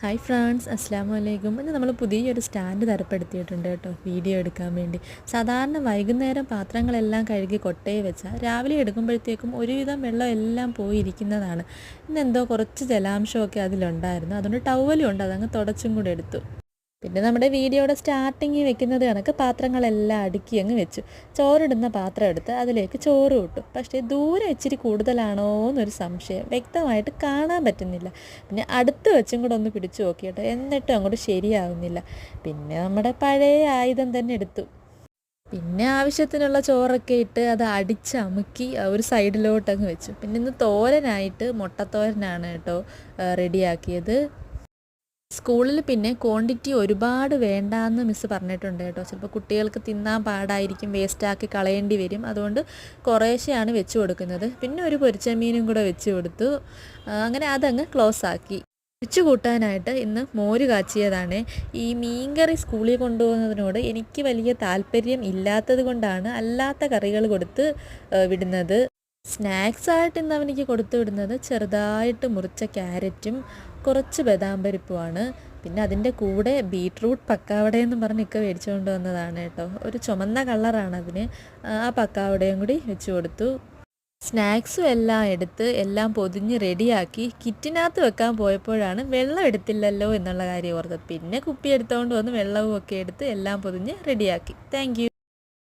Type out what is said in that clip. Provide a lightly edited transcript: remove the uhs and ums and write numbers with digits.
Hi friends, അസ്സാം വലൈക്കും. ഇന്ന് നമ്മൾ പുതിയൊരു സ്റ്റാൻഡ് തരപ്പെടുത്തിയിട്ടുണ്ട് കേട്ടോ, വീഡിയോ എടുക്കാൻ വേണ്ടി. സാധാരണ വൈകുന്നേരം പാത്രങ്ങളെല്ലാം കഴുകി കൊട്ടയെ വെച്ചാൽ രാവിലെ എടുക്കുമ്പോഴത്തേക്കും ഒരുവിധം വെള്ളം എല്ലാം പോയിരിക്കുന്നതാണ്. ഇന്നെന്തോ കുറച്ച് ജലാംശമൊക്കെ അതിലുണ്ടായിരുന്നു, അതുകൊണ്ട് ടവലും ഉണ്ട്, അതങ്ങ് തുടച്ചും കൂടെ എടുത്തു. പിന്നെ നമ്മുടെ വീഡിയോയുടെ സ്റ്റാർട്ടിങ്ങിൽ വെക്കുന്നത് കണക്ക് പാത്രങ്ങളെല്ലാം അടുക്കി അങ്ങ് വെച്ചു. ചോറിടുന്ന പാത്രം എടുത്ത് അതിലേക്ക് ചോറ് ഇട്ടു. പക്ഷേ ദൂരം ഇച്ചിരി കൂടുതലാണോ എന്നൊരു സംശയം, വ്യക്തമായിട്ട് കാണാൻ പറ്റുന്നില്ല. പിന്നെ അടുത്ത് വെച്ചും കൂടെ ഒന്ന് പിടിച്ചു നോക്കിയിട്ട് എന്നിട്ടും അങ്ങോട്ട് ശരിയാവുന്നില്ല. പിന്നെ നമ്മുടെ പഴയ ആയുധം തന്നെ എടുത്തു. പിന്നെ ആവശ്യത്തിനുള്ള ചോറൊക്കെ ഇട്ട് അത് അടിച്ചമുക്കി ഒരു സൈഡിലോട്ടങ്ങ് വെച്ചു. പിന്നെ ഇന്ന് തോരനായിട്ട് മുട്ടത്തോരനാണ് കേട്ടോ റെഡിയാക്കിയത്. സ്കൂളിൽ പിന്നെ ക്വാണ്ടിറ്റി ഒരുപാട് വേണ്ടാന്ന് മിസ്സ് പറഞ്ഞിട്ടുണ്ട് കേട്ടോ. ചിലപ്പോൾ കുട്ടികൾക്ക് തിന്നാൻ പാടായിരിക്കും, വേസ്റ്റാക്കി കളയേണ്ടി വരും. അതുകൊണ്ട് കുറേശ്ശെയാണ് വെച്ച് കൊടുക്കുന്നത്. പിന്നെ ഒരു പൊരിച്ച മീനും കൂടെ വെച്ച് കൊടുത്തു. അങ്ങനെ അതങ്ങ് ക്ലോസ് ആക്കി. ഒഴിച്ചു കൂട്ടാനായിട്ട് ഇന്ന് മോര് കാച്ചിയതാണ്. ഈ മീൻകറി സ്കൂളിൽ കൊണ്ടുപോകുന്നതിനോട് എനിക്ക് വലിയ താല്പര്യം ഇല്ലാത്തത് കൊണ്ടാണ് അല്ലാത്ത കറികൾ കൊടുത്ത് വിടുന്നത്. സ്നാക്സായിട്ട് ഇന്ന് അവനിക്ക് കൊടുത്തു വിടുന്നത് ചെറുതായിട്ട് മുറിച്ച ക്യാരറ്റും കുറച്ച് ബദാം പരിപ്പുമാണ്. പിന്നെ അതിൻ്റെ കൂടെ ബീട്രൂട്ട് പക്കാവടയെന്നും പറഞ്ഞ് ഇക്ക മേടിച്ചുകൊണ്ട് വന്നതാണ് കേട്ടോ. ഒരു ചുമന്ന കളറാണ് അതിന്. ആ പക്കാവടയും കൂടി വെച്ച് കൊടുത്തു. സ്നാക്സും എല്ലാം എടുത്ത് എല്ലാം പൊതിഞ്ഞ് റെഡിയാക്കി കിറ്റിനകത്ത് വെക്കാൻ പോയപ്പോഴാണ് വെള്ളം എടുത്തില്ലല്ലോ എന്നുള്ള കാര്യം ഓർത്തത്. പിന്നെ കുപ്പി എടുത്തുകൊണ്ട് വന്ന് വെള്ളവും ഒക്കെ എടുത്ത് എല്ലാം പൊതിഞ്ഞ് റെഡിയാക്കി. Thank you.